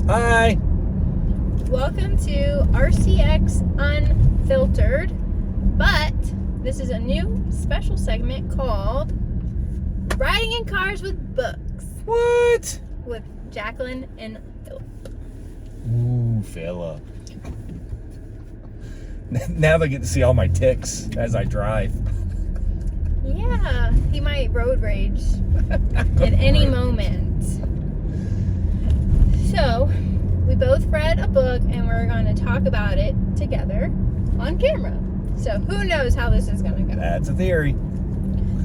Hi. Welcome to RCX Unfiltered, but this is a new special segment called Riding in Cars with Books. What? With Jaclyn and Phillip. Ooh, Phillip. Now they get to see all my ticks as I drive. Yeah, he might road rage at any moment. So, we both read a book and we're going to talk about it together on camera. So, who knows how this is going to go. That's a theory.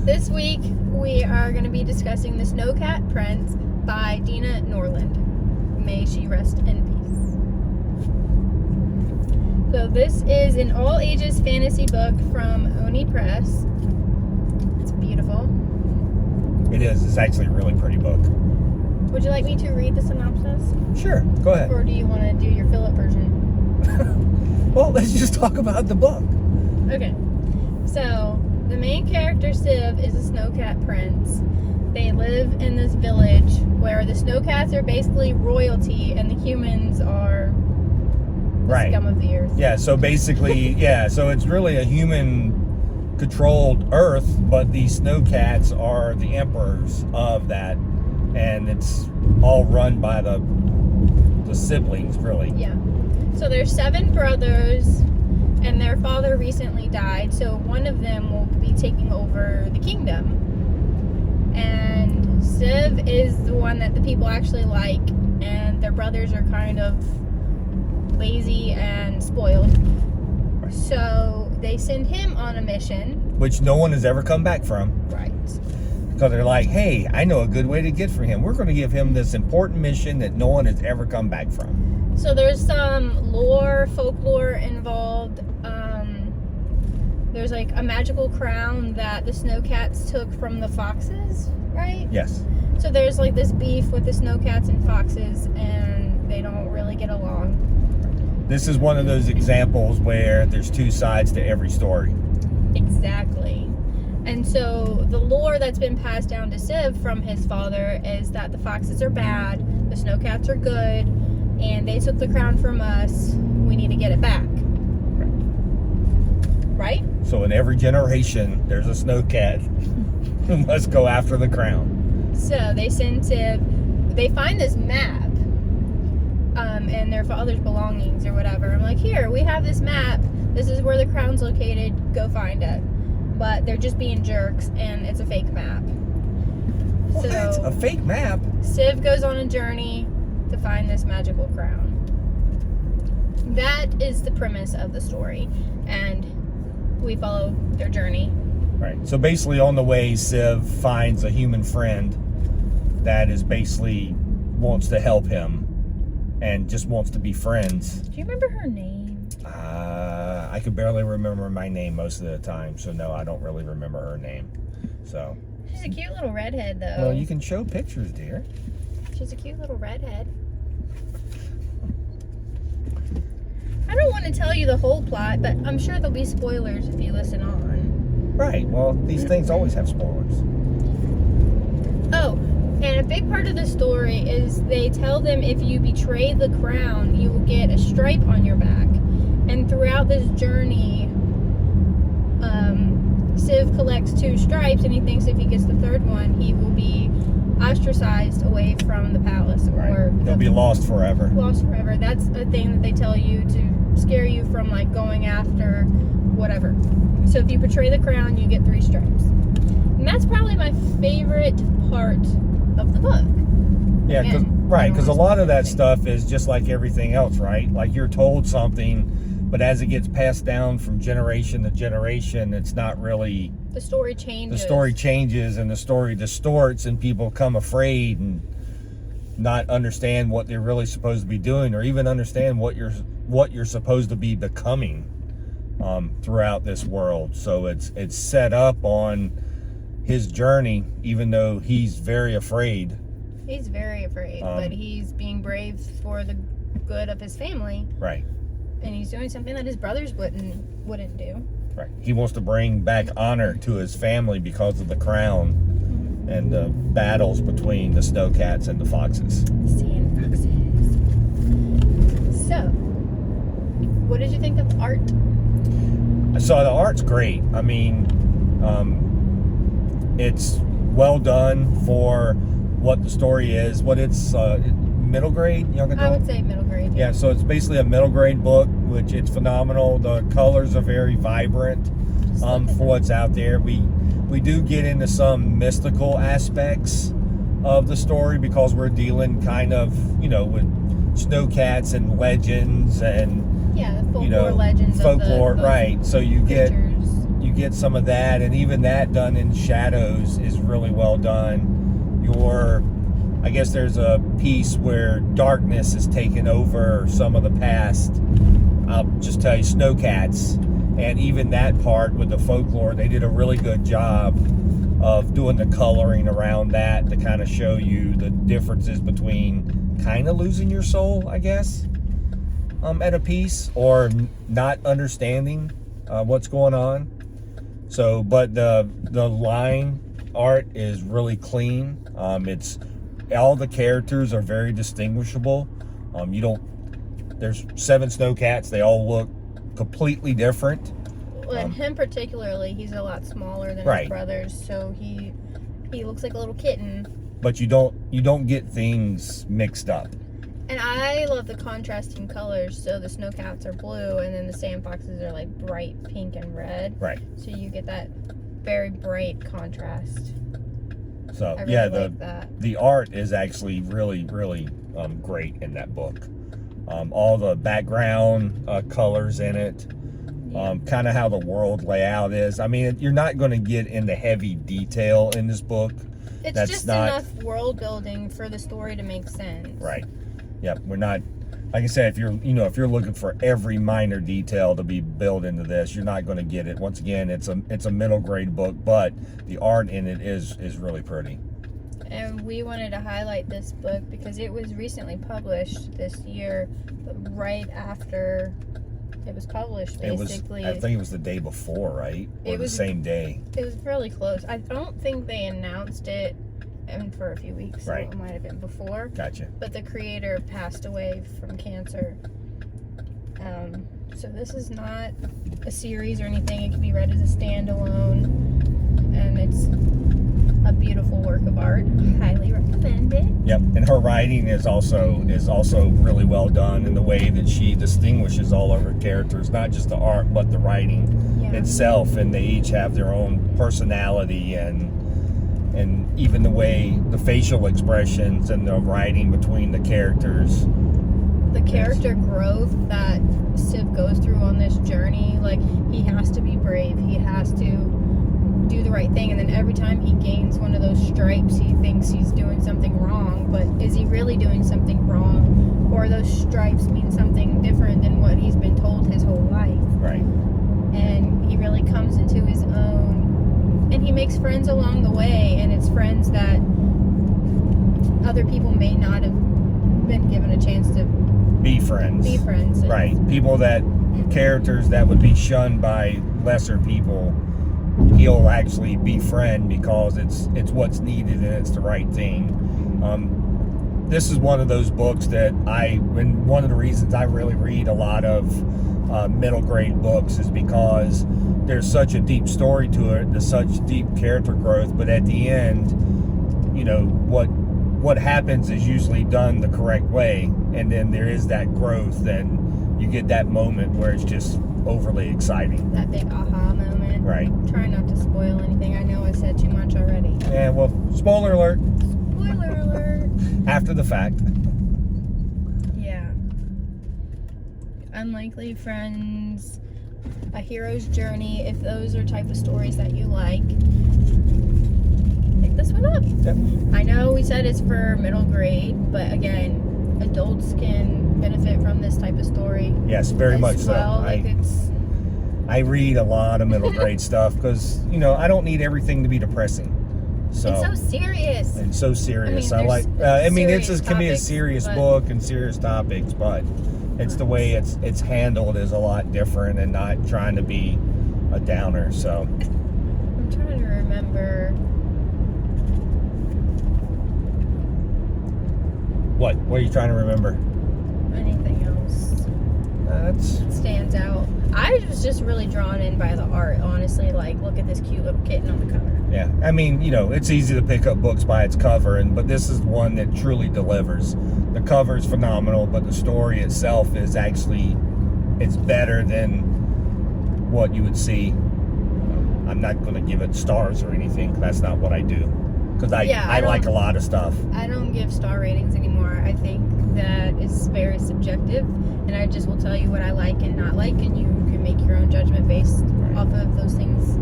This week, we are going to be discussing The Snowcat Prince by Dina Norlund. May she rest in peace. So, this is an all-ages fantasy book from Oni Press. It's beautiful. It is. It's actually a really pretty book. Would you like me to read the synopsis? Sure. Go ahead. Or do you want to do your Phillip version? Well, let's just talk about the book. Okay. So, the main character, Civ, is a Snowcat Prince. They live in this village where the Snowcats are basically royalty and the humans are the scum of the earth. Yeah, so basically, so it's really a human-controlled Earth, but the Snowcats are the emperors of that, and it's all run by the siblings, really. Yeah. So there's 7 brothers, and their father recently died, so one of them will be taking over the kingdom. And Civ is the one that the people actually like, and their brothers are kind of lazy and spoiled. So they send him on a mission. Which no one has ever come back from. Right. Because they're like, hey, I know a good way to get for him. We're going to give him this important mission that no one has ever come back from. So there's some folklore involved. There's like a magical crown that the Snowcats took from the foxes, right? Yes. So there's like this beef with the Snowcats and foxes, and they don't really get along. This is one of those examples where there's 2 sides to every story. Exactly. And so the lore that's been passed down to Civ from his father is that the foxes are bad, the Snowcats are good, and they took the crown from us. We need to get it back. Right? So in every generation, there's a Snowcat who must go after the crown. So they send Civ, they find this map, and their father's belongings or whatever. I'm like, here, we have this map. This is where the crown's located. Go find it. But they're just being jerks, and it's a fake map. What? So A fake map? Civ goes on a journey to find this magical crown. That is the premise of the story, and we follow their journey. Right. So basically on the way, Civ finds a human friend that is basically wants to help him and just wants to be friends. Do you remember her name? I could barely remember my name most of the time, so no, I don't really remember her name. So She's a cute little redhead, though. well, you can show pictures, dear. She's a cute little redhead. I don't want to tell you the whole plot, but I'm sure there'll be spoilers if you listen on. Right. Well, these things always have spoilers. Oh, and a big part of the story is they tell them if you betray the crown, you will get a stripe on your back. And throughout this journey, Civ collects 2 stripes, and he thinks if he gets the 3rd one, he will be ostracized away from the palace, or He'll be lost forever. Lost forever. That's a thing that they tell you to scare you from like going after whatever. So if you betray the crown, you get 3 stripes. And that's probably my favorite part of the book. Yeah, because a lot of that stuff is just like everything else, right? Like you're told something, but as it gets passed down from generation to generation, it's not really... The story changes. The story changes and the story distorts, and people become afraid and not understand what they're really supposed to be doing, or even understand what you're supposed to be becoming throughout this world. So it's set up on his journey, even though he's very afraid. He's very afraid, but he's being brave for the good of his family. Right. And he's doing something that his brothers wouldn't do. Right. He wants to bring back honor to his family because of the crown and the battles between the Snowcats and the foxes. Sand foxes. What did you think of the art? So the art's great. I mean, it's well done for what the story is. What it's middle grade, young adult? I would say middle grade. Yeah, so it's basically a middle grade book, which it's phenomenal. The colors are very vibrant for what's out there. We do get into some mystical aspects of the story because we're dealing kind of, with snowcats and legends and the folklore legends folklore, of the right? So you creatures. get some of that, and even that done in shadows is really well done. I guess there's a piece where darkness is taken over some of the past. I'll just tell you, snowcats, and even that part with the folklore, they did a really good job of doing the coloring around that to kind of show you the differences between kind of losing your soul, I guess, at a piece, or not understanding what's going on. So, but the line art is really clean. It's all the characters are very distinguishable. There's 7 snowcats. They all look completely different. Well, and him particularly, he's a lot smaller than his brothers, so he looks like a little kitten. But you don't get things mixed up. And I love the contrasting colors. So the snowcats are blue, and then the sandfoxes are like bright pink and red. Right. So you get that very bright contrast. So I really like that. The art is actually really, really great in that book. All the background colors in it, kind of how the world layout is. I mean, you're not going to get into heavy detail in this book. It's just enough world building for the story to make sense. Right. Yep. We're not, like I said, if you're looking for every minor detail to be built into this, you're not going to get it. Once again, it's a middle grade book, but the art in it is really pretty. And we wanted to highlight this book because it was recently published this year, but right after it was published, basically. I think it was the day before, right? Or the same day. It was fairly close. I don't think they announced it for a few weeks, so it might have been before. Gotcha. But the creator passed away from cancer. So this is not a series or anything. It can be read as a standalone, and it's a beautiful work of art. Highly recommend it. Yep, and her writing is also really well done in the way that she distinguishes all of her characters, not just the art but the writing itself, and they each have their own personality and even the way the facial expressions and the writing between the characters. The character growth that Civ goes through on this journey, like he has to be brave, he has to do the right thing, and then every time he gains one of those stripes, he thinks he's doing something wrong, but is he really doing something wrong? Or those stripes mean something different than what he's been told his whole life. Right. And he really comes into his own, and he makes friends along the way, and it's friends that other people may not have been given a chance to be friends. Right. Characters that would be shunned by lesser people, he'll actually befriend because it's what's needed and it's the right thing. This is one of those books that and one of the reasons I really read a lot of middle grade books is because there's such a deep story to it, there's such deep character growth, but at the end, what happens is usually done the correct way, and then there is that growth, and you get that moment where it's just overly exciting. That big aha moment. Right. Try not to spoil anything. I know I said too much already. Yeah, well, spoiler alert. Spoiler alert. After the fact. Yeah. Unlikely Friends, A Hero's Journey, if those are type of stories that you like, pick this one up. Yep. I know we said it's for middle grade, but again, adults can benefit from this type of story. Yes, very much so. I read a lot of middle grade stuff because, I don't need everything to be depressing. So it's so serious. And so serious. It can be a serious book and serious topics, but it's the way it's handled is a lot different and not trying to be a downer. So I'm trying to remember. What are you trying to remember? Anything else? That's stands out. I was just really drawn in by the art, honestly. Like, look at this cute little kitten on the cover. yeah. I mean, you know, it's easy to pick up books by its cover, but this is one that truly delivers. The cover is phenomenal, but the story itself is actually, it's better than what you would see. I'm not going to give it stars or anything. That's not what I do. Because I like a lot of stuff. I don't give star ratings anymore. I think that is very subjective, and I just will tell you what I like and not like, and you can make your own judgment based off of those things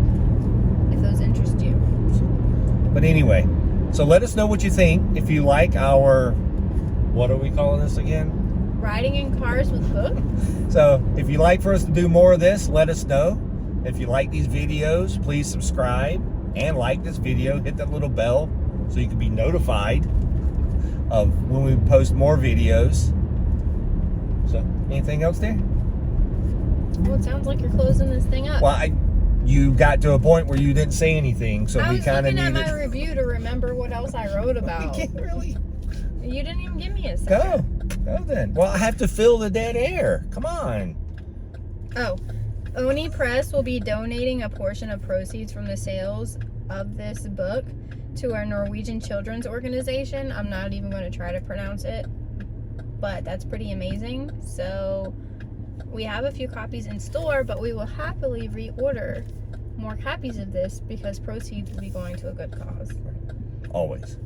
if those interest you. But anyway, so let us know what you think. If you like our, what are we calling this again? Riding in cars with books. So if you'd like for us to do more of this, let us know. If you like these videos, please subscribe and like this video. Hit that little bell so you can be notified of when we post more videos. So anything else there? Well, it sounds like you're closing this thing up. Well, you got to a point where you didn't say anything, so I we was kind of looking needed. at my review to remember what else I wrote about. You can't really. You didn't even give me a second. Go then. Well, I have to fill the dead air. Come on. Oh, Oni Press will be donating a portion of proceeds from the sales of this book to our Norwegian children's organization. I'm not even going to try to pronounce it, but that's pretty amazing. So we have a few copies in store, but we will happily reorder more copies of this because proceeds will be going to a good cause. Always.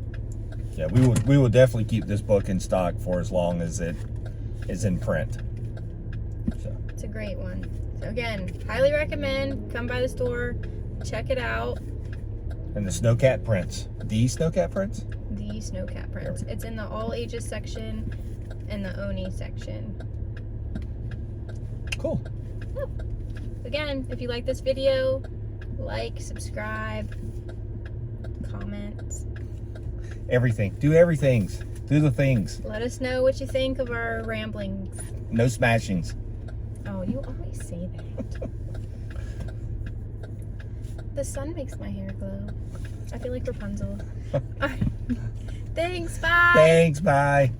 Yeah, we will definitely keep this book in stock for as long as it is in print. So it's a great one. So again, highly recommend. Come by the store, check it out. And the Snowcat prints. The Snowcat prints? The Snowcat prints. It's in the all ages section and the Oni section. Cool. Oh. Again, if you like this video, like, subscribe, comment. Everything. Do everything. Do the things. Let us know what you think of our ramblings. No smashings. Oh, you always say that. The sun makes my hair glow. I feel like Rapunzel. Thanks, bye. Thanks, bye.